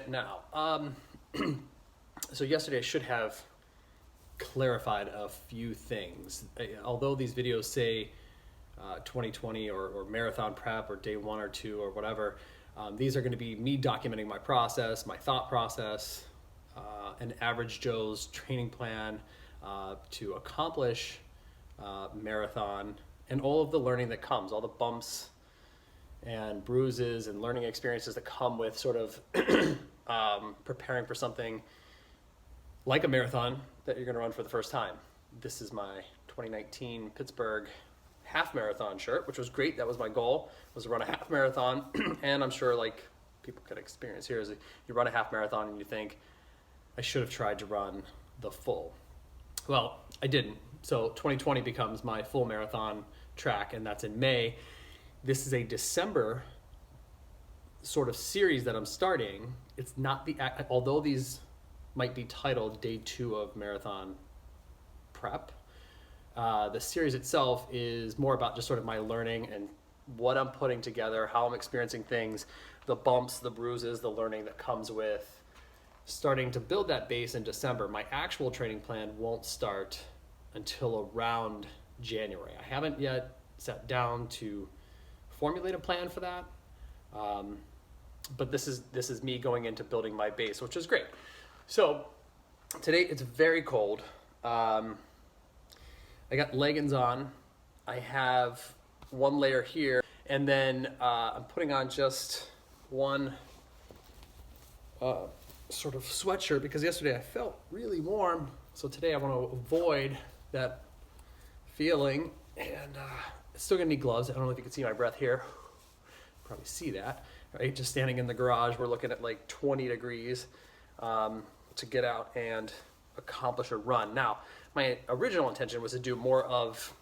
it now. So yesterday I should have clarified a few things. Although these videos say 2020 or marathon prep or day 1 or 2 or whatever, these are going to be me documenting my process, my thought process, an average Joe's training plan to accomplish marathon, and all of the learning that comes, all the bumps and bruises and learning experiences that come with sort of preparing for something like a marathon that you're going to run for the first time. This is my 2019 Pittsburgh half marathon shirt, which was great. That was my goal, was to run a half marathon. And I'm sure like people could experience here is you run a half marathon and you think, I should have tried to run the full. Well, I didn't. So 2020 becomes my full marathon track, and that's in May. This is a December sort of series that I'm starting. It's not although these might be titled day 2 of marathon prep, the series itself is more about just sort of my learning and what I'm putting together, how I'm experiencing things, the bumps, the bruises, the learning that comes with starting to build that base in December. My actual training plan won't start until around January. I haven't yet sat down to formulate a plan for that, but this is me going into building my base, which is great. So today it's very cold. I got leggings on. I have one layer here, and then I'm putting on just one sort of sweatshirt because yesterday I felt really warm. So today I want to avoid that feeling, and still gonna need gloves. I don't know if you can see my breath here. Probably see that, right? Just standing in the garage, we're looking at like 20 degrees to get out and accomplish a run. Now, my original intention was to do more of,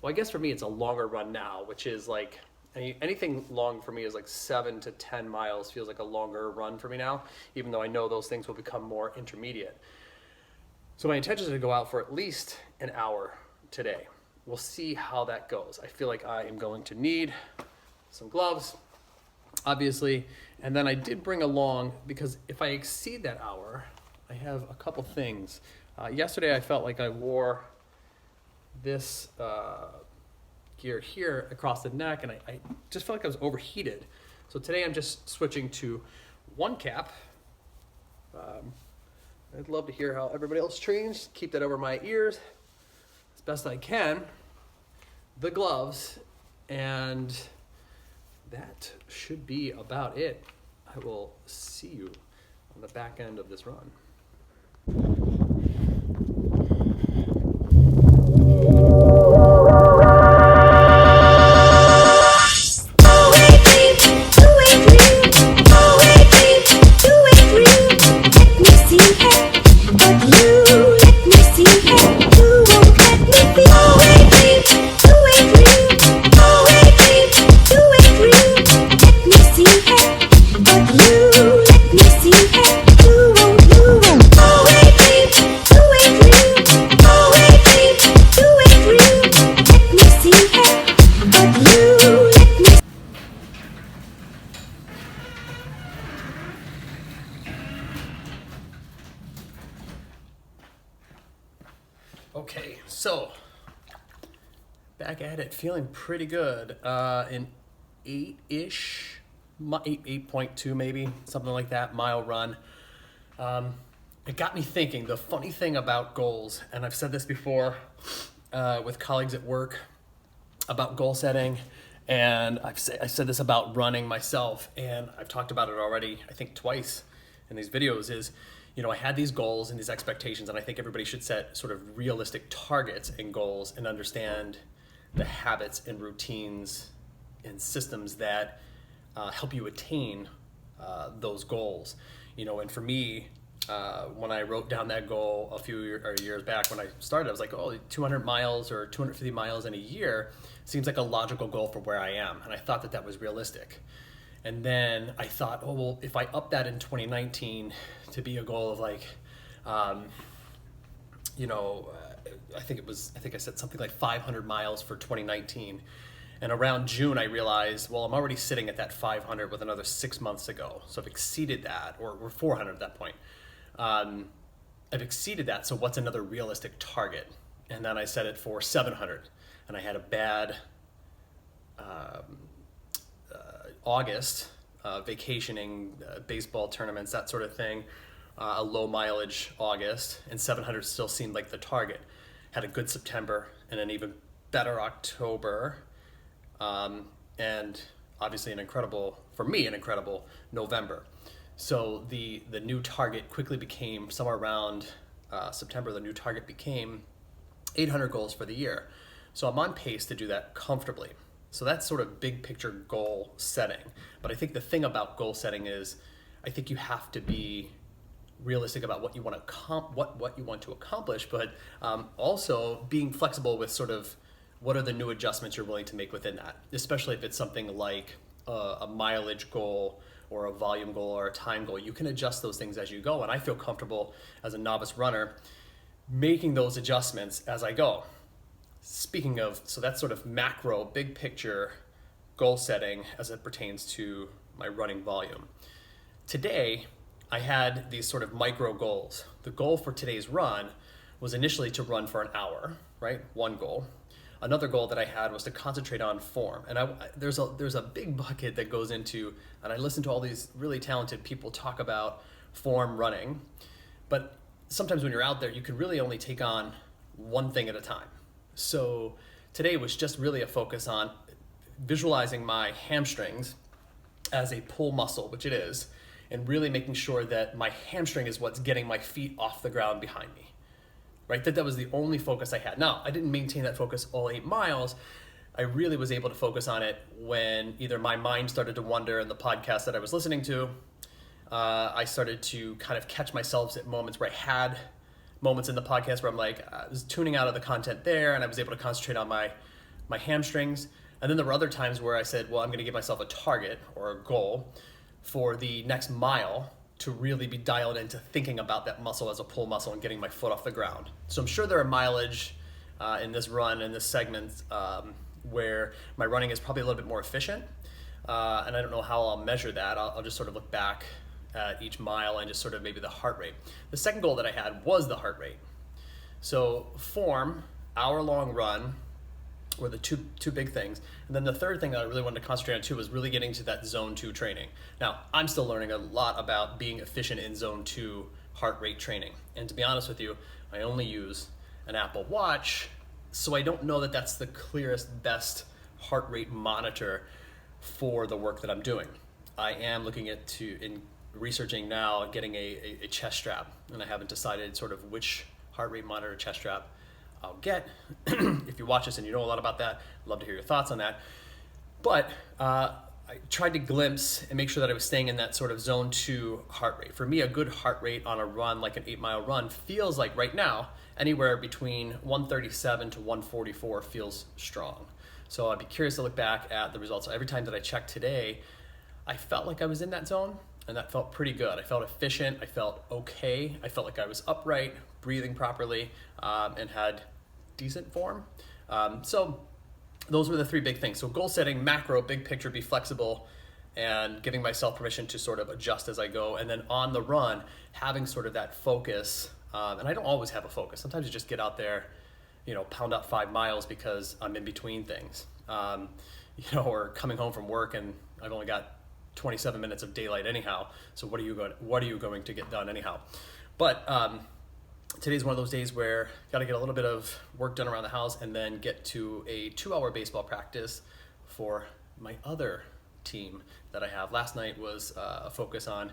well, I guess for me it's a longer run now, which is like anything long for me is like 7 to 10 miles feels like a longer run for me now, even though I know those things will become more intermediate. So my intention is to go out for at least an hour today. We'll see how that goes. I feel like I am going to need some gloves, obviously, and then I did bring along, because if I exceed that hour, I have a couple things. Yesterday I felt like I wore this gear here across the neck, and I just felt like I was overheated. So today I'm just switching to one cap. I'd love to hear how everybody else trains. Keep that over my ears as best I can. The gloves, and that should be about it. I will see you on the back end of this run. Okay, so back at it, feeling pretty good. An 8-ish, 8.2 maybe, something like that, mile run. It got me thinking, the funny thing about goals, and I've said this before with colleagues at work about goal setting, and I said this about running myself, and I've talked about it already, I think twice in these videos, is, you know, I had these goals and these expectations, and I think everybody should set sort of realistic targets and goals and understand the habits and routines and systems that help you attain those goals. You know, and for me, when I wrote down that goal a few years back when I started, I was like, oh, 200 miles or 250 miles in a year seems like a logical goal for where I am. And I thought that that was realistic. And then I thought, oh, well, if I up that in 2019 to be a goal of like, you know, I think I said something like 500 miles for 2019. And around June, I realized, well, I'm already sitting at that 500 with another 6 months to go. So I've exceeded that, or we're 400 at that point. I've exceeded that, so what's another realistic target? And then I set it for 700, and I had a bad August, vacationing, baseball tournaments, that sort of thing, a low mileage August, and 700 still seemed like the target. Had a good September and an even better October, and obviously an incredible November. So the new target quickly became, somewhere around September, the new target became 800 goals for the year. So I'm on pace to do that comfortably. So that's sort of big picture goal setting. But I think the thing about goal setting is, I think you have to be realistic about what you want to what you want to accomplish, but also being flexible with sort of what are the new adjustments you're willing to make within that, especially if it's something like a mileage goal or a volume goal or a time goal. You can adjust those things as you go, and I feel comfortable as a novice runner making those adjustments as I go. Speaking of, so that's sort of macro, big picture goal setting as it pertains to my running volume. Today, I had these sort of micro goals. The goal for today's run was initially to run for an hour, right? One goal. Another goal that I had was to concentrate on form. And there's a big bucket that goes into, and I listen to all these really talented people talk about form running, but sometimes when you're out there, you can really only take on one thing at a time. So today was just really a focus on visualizing my hamstrings as a pull muscle, which it is, and really making sure that my hamstring is what's getting my feet off the ground behind me, right? That was the only focus I had. Now, I didn't maintain that focus all 8 miles. I really was able to focus on it when either my mind started to wander in the podcast that I was listening to. I started to kind of catch myself at moments where I had moments in the podcast where I'm like, I was tuning out of the content there, and I was able to concentrate on my hamstrings. And then there were other times where I said, well, I'm going to give myself a target or a goal for the next mile to really be dialed into thinking about that muscle as a pull muscle and getting my foot off the ground. So I'm sure there are mileage in this run, in this segment, where my running is probably a little bit more efficient. And I don't know how I'll measure that. I'll just sort of look back at each mile and just sort of maybe the heart rate. The second goal that I had was the heart rate. So form, hour-long run, were the two big things. And then the third thing that I really wanted to concentrate on too was really getting to that zone 2 training. Now, I'm still learning a lot about being efficient in zone 2 heart rate training. And to be honest with you, I only use an Apple Watch, so I don't know that that's the clearest, best heart rate monitor for the work that I'm doing. I am looking in researching now getting a chest strap, and I haven't decided sort of which heart rate monitor chest strap I'll get. If you watch this and you know a lot about that, I'd love to hear your thoughts on that. But I tried to glimpse and make sure that I was staying in that sort of zone 2 heart rate. For me, a good heart rate on a run, like an 8-mile run, feels like right now, anywhere between 137 to 144 feels strong. So I'd be curious to look back at the results. So every time that I checked today, I felt like I was in that zone, and that felt pretty good. I felt efficient, I felt okay, I felt like I was upright, breathing properly, and had decent form. So those were the 3 big things. So goal setting, macro, big picture, be flexible, and giving myself permission to sort of adjust as I go. And then on the run, having sort of that focus. And I don't always have a focus. Sometimes you just get out there, pound out 5 miles because I'm in between things, or coming home from work and I've only got 27 minutes of daylight anyhow. So what are you going to get done anyhow? But today's one of those days where got to get a little bit of work done around the house and then get to a 2-hour baseball practice for my other team that I have. Last night was a focus on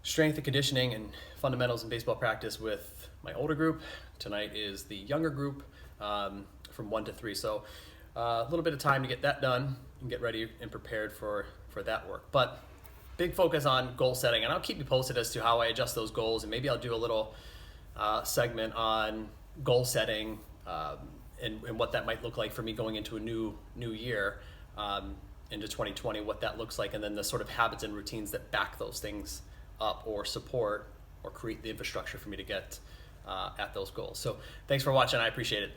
strength and conditioning and fundamentals in baseball practice with my older group. Tonight is the younger group from 1 to 3. So a little bit of time to get that done and get ready and prepared for that work. But big focus on goal setting, and I'll keep you posted as to how I adjust those goals, and maybe I'll do a little segment on goal setting and what that might look like for me going into a new year, into 2020, what that looks like, and then the sort of habits and routines that back those things up or support or create the infrastructure for me to get at those goals. So thanks for watching. I appreciate it.